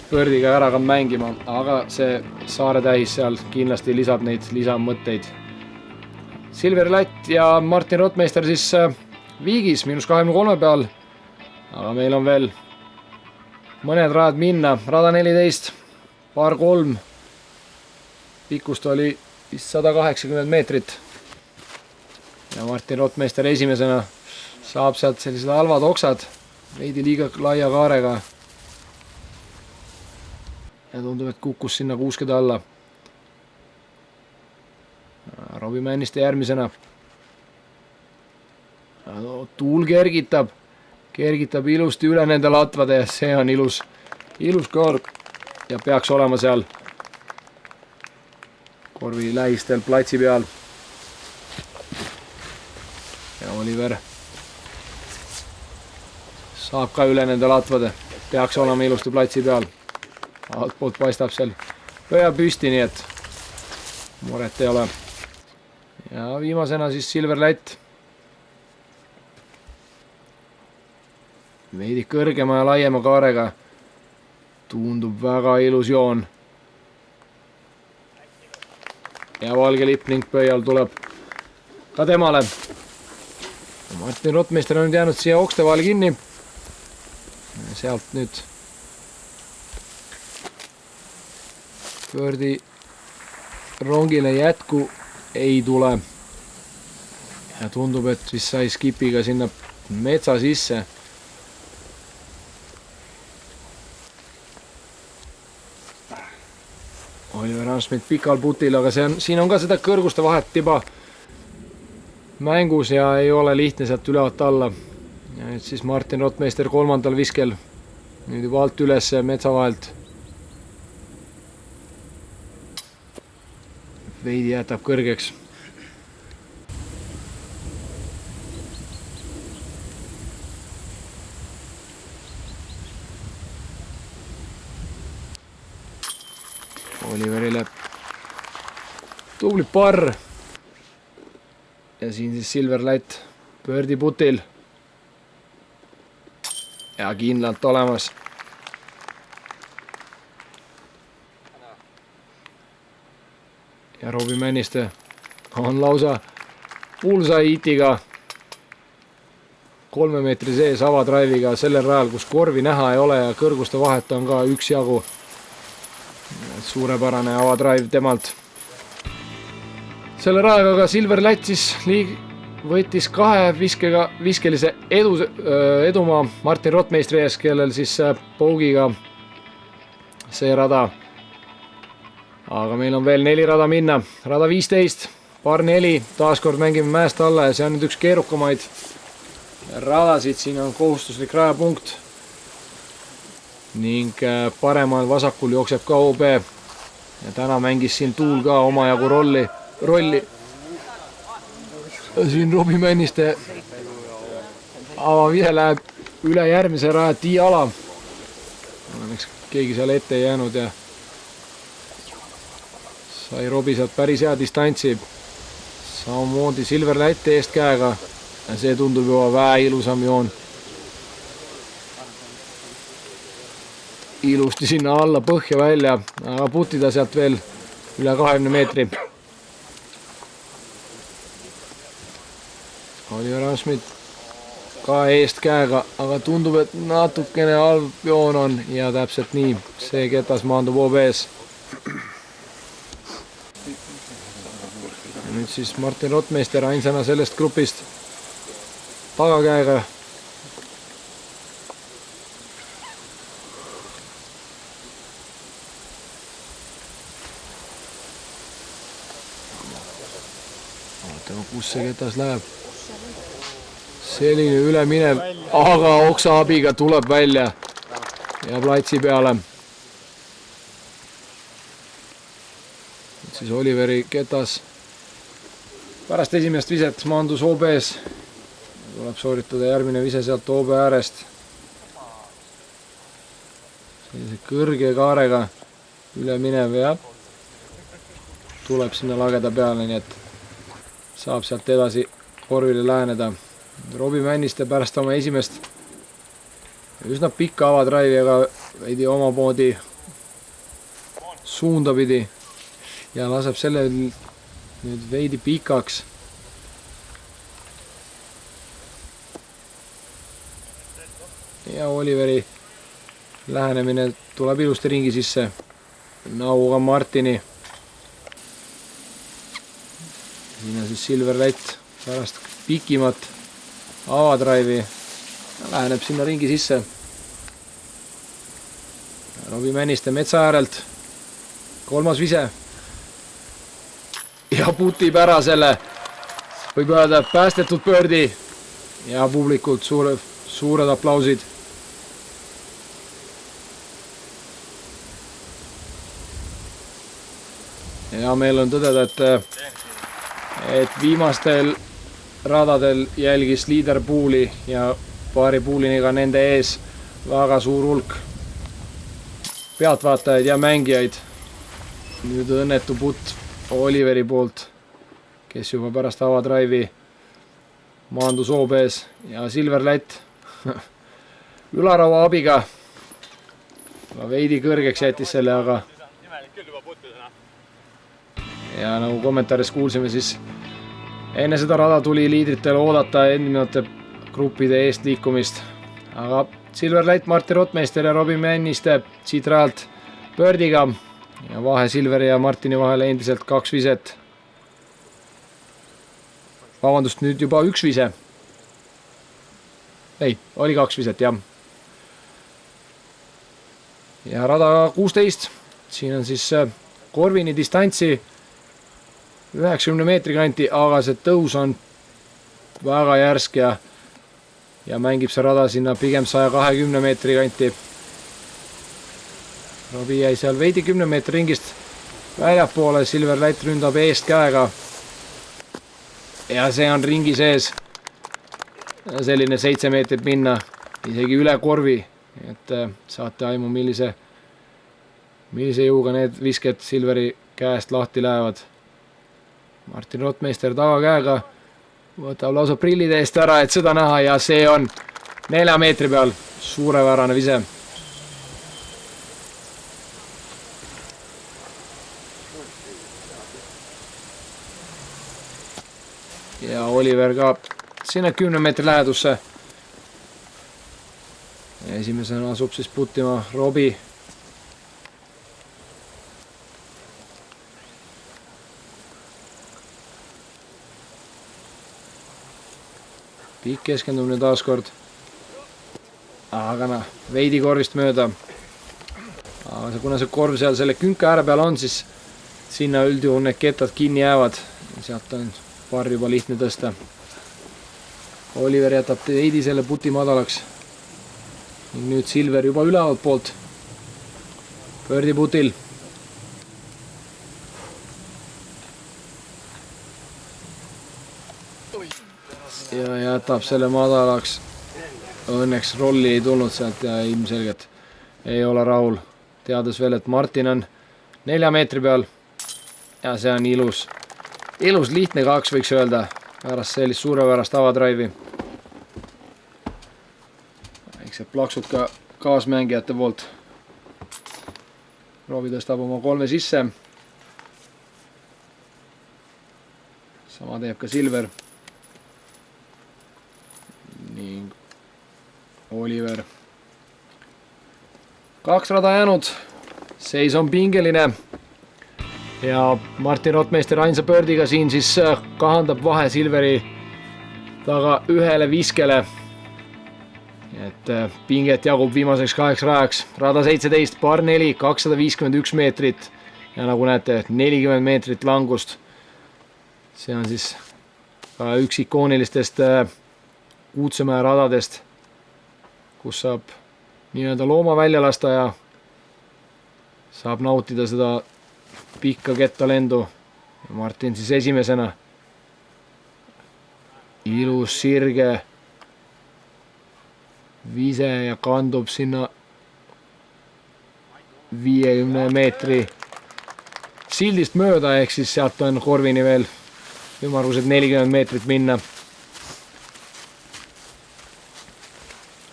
pördiga ära ka mängima, aga see Saare täis seal kindlasti lisab neid lisamõtteid. Silver Lätt ja Martin Rottmeister siis viigis -23 peal, aga meil on veel mõned rajad minna. Rada 14, paar 3, pikkust oli 180 meetrit. Ja Martin Rottmeister esimesena saab sealt sellised halvad oksad, veidi liiga laia kaarega. Ja tundub, et kukkus sinna 60 alla. Robbie Männiste järgmisena. Tuul kergitab ilusti üle nende latvade ja see on ilus kaar ja peaks olema seal korvi lähistel platsi peal. Ja Oliver saab ka üle nende latvade. Peaks olema ilusti platsi peal. Altpoolt paistab seal pöja püsti, nii et muret ei ole. Ja viimasena siis Silver Lätt. Veidi kõrgema ja laiema kaarega. Tundub väga ilus joon. Ja valge lipp ning pöial tuleb ka temale. Martin Rottmeister on nüüd jäänud siia okste vahel kinni. Sealt nüüd pöördi rongile jätku ei tule. Ja tundub, et vist sai skipiga sinna metsa sisse. Oliver Arnsmit pikal putil, aga siin on ka seda kõrguste vahet tiba mängus ja ei ole lihtne sealt ülevalt alla. Ja nüüd siis Martin Rottmeister 3. viskel. Nüüd juba alt üles metsa vahelt. Veidi jätab kõrgeks. Oliverile tubli parr. Ja siin siis Silver Lätt pöördi putil. Ja kindlalt olemas. Ja Robbie Männiste on lausa bullseye hitiga 3 meetri sees avadraiviga sellel rajal, kus korvi näha ei ole ja kõrguste vahet on ka üksjagu. Suurepärane avadraiv temalt. Selle rajaga ka Silver Lätt siis võttis 2 viskelise edumaa Martin Rottmeistri ees, kellel siis pougiga see rada. Aga meil on veel 4 rada minna. Rada 15, par 4, taaskord mängime mäest alla ja see on nüüd üks keerukamaid radasid. Siin on kohustuslik rajapunkt ning paremal vasakul jookseb ka OB. Ja täna mängis siin tuul ka omajagu rolli. Siin Robbie Männiste avavise läheb üle järgmise raja tiiala. Õnneks keegi seal ette ei jäänud ja sai Robbie sealt päris hea distantsi. samamoodi Silver Light eest käega ja see tundub juba vähe ilusam joon. Ilusti sinna alla põhja välja, aga putida sealt veel üle 20 meetri. Oliver Asmit ka eest käega, aga tundub, et natukene halb joon on ja täpselt nii. See ketas maandub OB-s. Ja nüüd siis Martin Rotmeister ainsana sellest grupist tagakäega. Vaatame, kus see ketas läheb. Selline üleminev, aga oksa abiga tuleb välja ja platsi peale. Siis Oliveri ketas pärast esimest viset maandus OB-s. Tuleb sooritada järgmine vise sealt OB äärest. Sellise kõrge kaarega üleminev ja tuleb sinna lageda peale, nii et saab sealt edasi korvile läheneda. Robbie Männiste pärast oma esimest üsna pikka avadraivi, aga veidi omamoodi suunda pidi ja laseb selle nüüd veidi pikaks. Ja Oliveri lähenemine tuleb ilusti ringi sisse. Nauga Martini. Siin on siis Silver Light pärast pikimat avadraivi. Läheneb sinna ringi sisse. Robbie Männiste metsa äärelt. Kolmas vise. Ja putib ära selle. Võib öelda päästetud pöördi. Ja publikult suured aplausid. Ja meil on tõdeda, et viimastel radadel jälgis liiderpuuli ja paari puulini ka nende ees väga suur hulk pealtvaatajaid ja mängijaid. Nüüd õnnetu putt Oliveri poolt, kes juba pärast avadraivi maandus OB-s ja Silver Light ülaraua abiga veidi kõrgeks jättis selle, aga ja nagu kommentaaris kuulsime, siis enne seda rada tuli liidritel oodata erinevate gruppide eest liikumist, aga Silver Light, Martin Rotmeister ja Robbie Männiste siit rajalt pöördiga ja vahe Silveri ja Martini vahel endiselt 2 viset. Vabandust, nüüd juba 1 vise. Ei, oli 2 viset, jah. Ja rada 16, siin on siis korvini distantsi 90 meetri kanti, aga see tõus on väga järsk ja mängib see rada sinna pigem 120 meetri kanti. Robbie jäi seal veidi 10 meetri ringist väljapoole, Silver Light ründab eest käega. Ja see on ringi sees selline 7 meetrit minna, isegi üle korvi, et saate aimu, millise jõuga need visked Silveri käest lahti lähevad. Martin Rotmeister tagakäega võtab lausa prillid eest ära, et seda näha ja see on 4 meetri peal suurepärane vise. Ja Oliver ka sinna 10 meetri lähedusse. Esimesena asub siis puttima Robbie. Pikk keskendumine taaskord. Aga veidi korvist mööda. Aga kuna see korv seal selle künka ääre peal on, siis sinna üldjuhul need kettad kinni jäävad. Sealt on paar juba lihtne tõsta. Oliver jätab veidi selle puti madalaks. Nüüd Silver juba ülevalt poolt. Pöördi putil. Ja jätab selle madalaks. Õnneks rolli ei tulnud sealt ja ilmselgelt ei ole rahul. Teades veel, et Martin on 4 meetri peal ja see on ilus elus lihtne 2 võiks öelda pärast sellist suurepärast avadraivi. Väiksed plaksud ka kaasmängijate poolt. Robbie tõstab oma 3 sisse. Sama teeb ka Silver. Ning Oliver. 2 rada jäänud. Seis on pingeline. Ja Martin Rotmeister ainsa pördiga siin siis kahandab vahe Silveri taga 1 viskele. Et pinget jagub viimaseks 8 rajaks. Rada 17, par 4, 251 meetrit. Ja nagu näete, 40 meetrit langust. See on siis üks ikoonilistest Kuutsemäe radadest, kus saab nii-öelda looma välja lasta ja saab nautida seda pikka kettalendu. Martin siis esimesena. Ilus sirge vise ja kandub sinna 50 meetri sildist mööda, ehk siis sealt on korvini veel ümmargused 40 meetrit minna.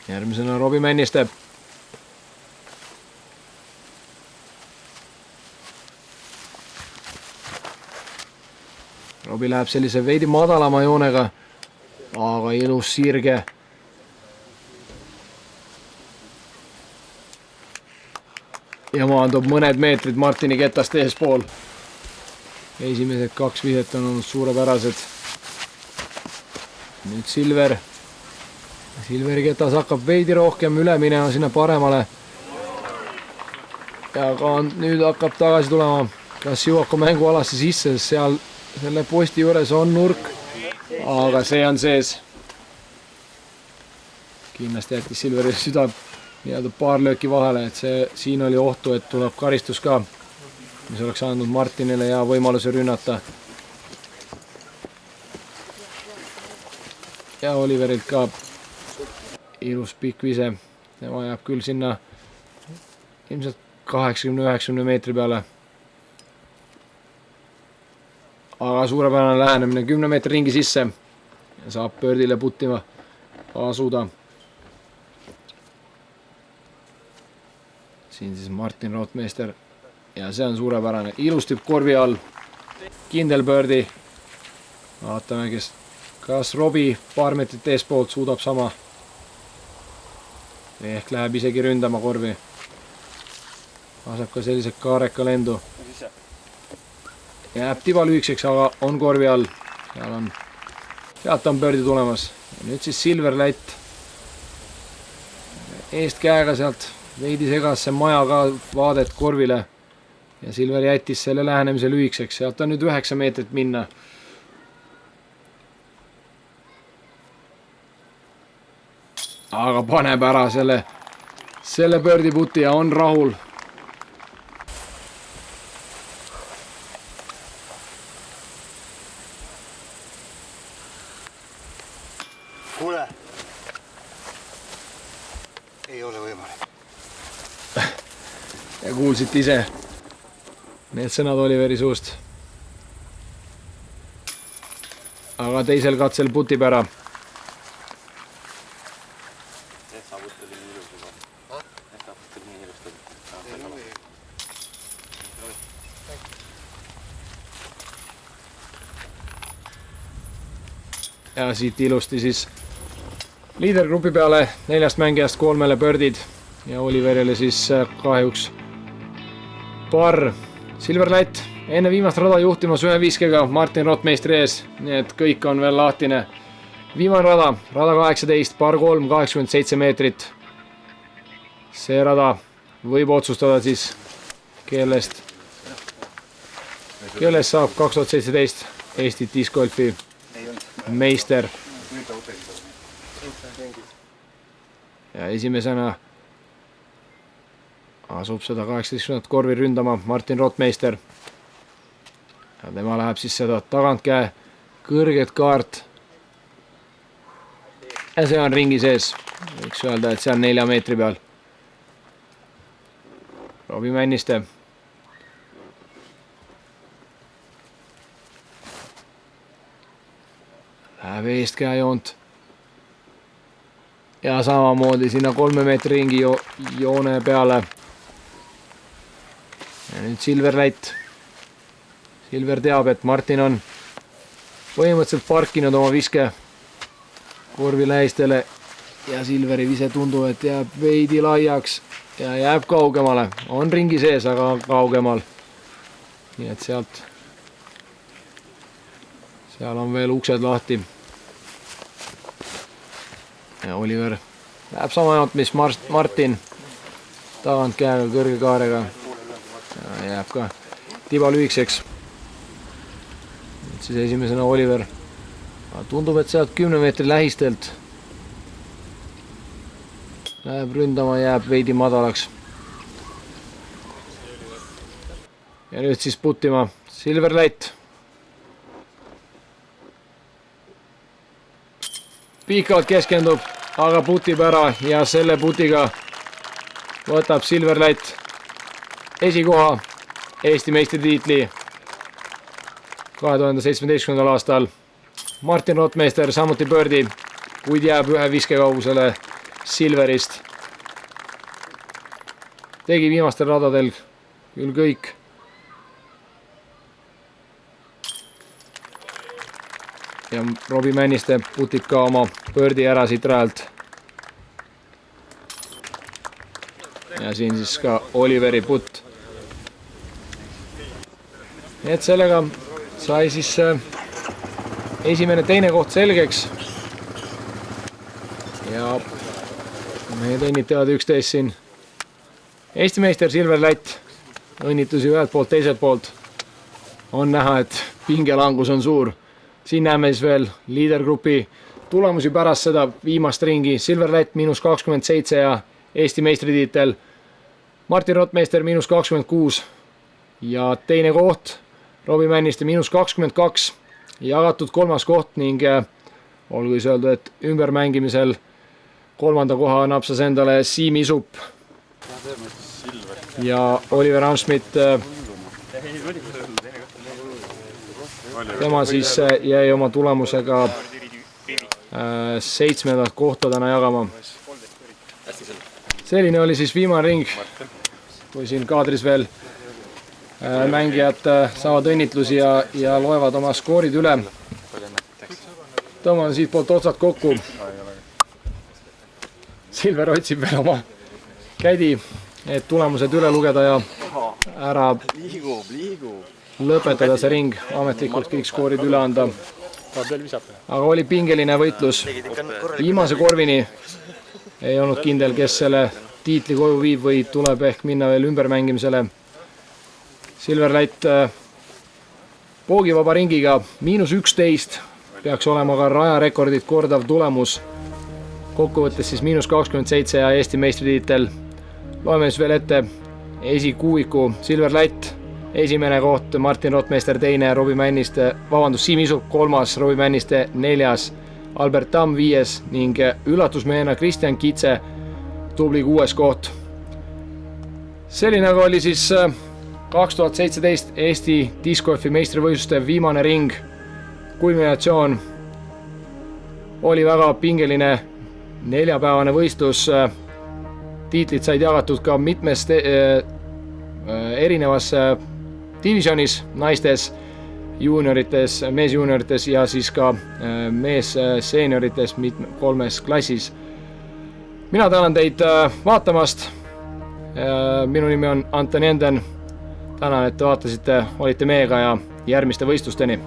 Järgmisena Robbie Männiste. Robbie läheb sellise veidi madalama joonega, aga ilus sirge. Ja maandub mõned meetrid Martini ketast eespool. Esimesed 2 viset on olnud suurepärased. Nüüd Silver. Silveri ketas hakkab veidi rohkem üle minema sinna paremale. Ja ka nüüd hakkab tagasi tulema. Kas jõuab ka mängualasse sisse, sest seal selle posti juures on nurk. Aga see on sees. Kindlasti jättis Silveri süda nii-öelda paar lööki vahele, et siin oli ohtu, et tuleb karistus ka, mis oleks andnud Martinile hea võimaluse rünnata. Ja Oliverilt ka ilus pikk vise. Tema jääb küll sinna ilmselt 80-90 meetri peale. Aga suurepärane lähenemine 10 meetri ringi sisse ja saab pöördile puttima asuda. Siin siis Martin Rotmeister ja see on suurepärane. Ilusti korvi all. Kindel pöördi. Vaatame, kas Robbie paar meetrit eespoolt suudab sama. Ehk läheb isegi ründama korvi. Laseb ka sellise kaareka lendu. Jääb tiba lühikseks, aga on korvi all. Sealt on pöördi tulemas. Ja nüüd siis Silver Lätt. Eest käega sealt veidi segas see maja ka vaadet korvile. Ja Silver jättis selle lähenemise lühikseks. Sealt on nüüd 9 meetrit minna. Aga paneb ära selle pördiputi ja on rahul. Kuule, ei ole võimalik. Ja kuulsite ise need sõnad Oliveri suust. Aga teisel katsel putib ära. Ja siit ilusti siis liidergrupi peale 4 mängijast 3 pördid ja Oliverile siis kahjuks par. Silver Lätt enne viimast rada juhtimas 1 viskega Martin Rotmeistri ees, nii et kõik on veel lahtine. Viimane rada 18, par 3, 87 meetrit. See rada võib otsustada siis, kellest saab 2017 Eesti discgolfi meister. Ja esimesena asub seda 18 korvi ründama Martin Rotmeister. Ja tema läheb siis seda tagantkäe kõrget kaart. Ja see on ringi sees. Võiks öelda, et see on 4 meetri peal. Robbie Männiste. läheb eestkäejoont. Ja samamoodi sinna 3 meetri ringi joone peale. Ja nüüd Silver Lätt. Silver teab, et Martin on põhimõtteliselt parkinud oma viske korvi lähestele ja Silveri vise tundub, et jääb veidi laiaks ja jääb kaugemale. On ringi sees, aga kaugemal. Nii et seal on veel uksed lahti. Ja Oliver läheb sama joont, mis Martin. Tagant käega kõrge kaarega. Ja jääb ka tiba lühikseks. Nüüd siis esimesena Oliver. Tundub, et sealt 10 meetri lähistelt läheb ründama, jääb veidi madalaks. Ja nüüd siis puttima Silver Lätt. Pikalt keskendub, aga putib ära ja selle putiga võtab Silver Lätt esikoha Eesti meistritiitli 2017. aastal. Martin Rotmeister samuti birdie, kuid jääb ühe viskekaugusele Silverist. Tegi viimastel radadel küll kõik. Ja Robbie Männiste putib ka oma birdie ära siit rajalt. Ja siin siis ka Oliveri putt. Nii et sellega sai siis esimene teine koht selgeks. Ja mehed õnnitavad üksteist siin. Eesti meister Silver Lätt. Õnnitusi ühelt poolt, teiselt poolt. On näha, et pingelangus on suur. Siin näeme siis veel liidergrupi tulemusi pärast seda viimast ringi. Silver Lätt -27 ja Eesti meistritiitel. Martin Rotmeister -26 ja teine koht Robbie Männiste -22. Jagatud kolmas koht ning olgu siis öeldud, et ümbermängimisel kolmanda koha napsas endale Siim Isup ja Oliver Amschmidt. Tema siis jäi oma tulemusega 7. kohta täna jagama. Selline oli siis viimane ring, kui siin kaadris veel mängijad saavad õnnitlusi ja loevad oma skoorid üle. Tõmban siit poolt otsad kokku. Silver otsib veel oma kädi, et tulemused üle lugeda ja ära lõpetada see ring, ametlikult kõik skoorid üle anda. Aga oli pingeline võitlus. Viimase korvini ei olnud kindel, kes selle tiitli koju viib või tuleb ehk minna veel ümbermängimisele. Silver Lätt poogivaba ringiga -11 peaks olema ka rajarekordit kordav tulemus. Kokkuvõttes siis -27 ja Eesti meistritiitel. Loeme siis veel ette esikuuiku. Silver Lätt esimene koht, Martin Rotmeister teine, Siim Isup kolmas, Robbie Männiste neljas, Albert Tamm 5 ning üllatusmehena Kristjan Kitse tubli 6. koht. Selline aga oli siis 2017 Eesti discgolfi meistrivõistluste viimane ring. Kulminatsioon oli väga pingeline neljapäevane võistlus. Tiitlid said jagatud ka mitmes erinevas divisionis, naistes, juuniorites, meesjuuniorites ja siis ka meesseeniorites 3 klassis. Mina tänan teid vaatamast. Minu nimi on Anton Jenden. Tänan, et te vaatasite, olite meiega ja järgmiste võistlusteni.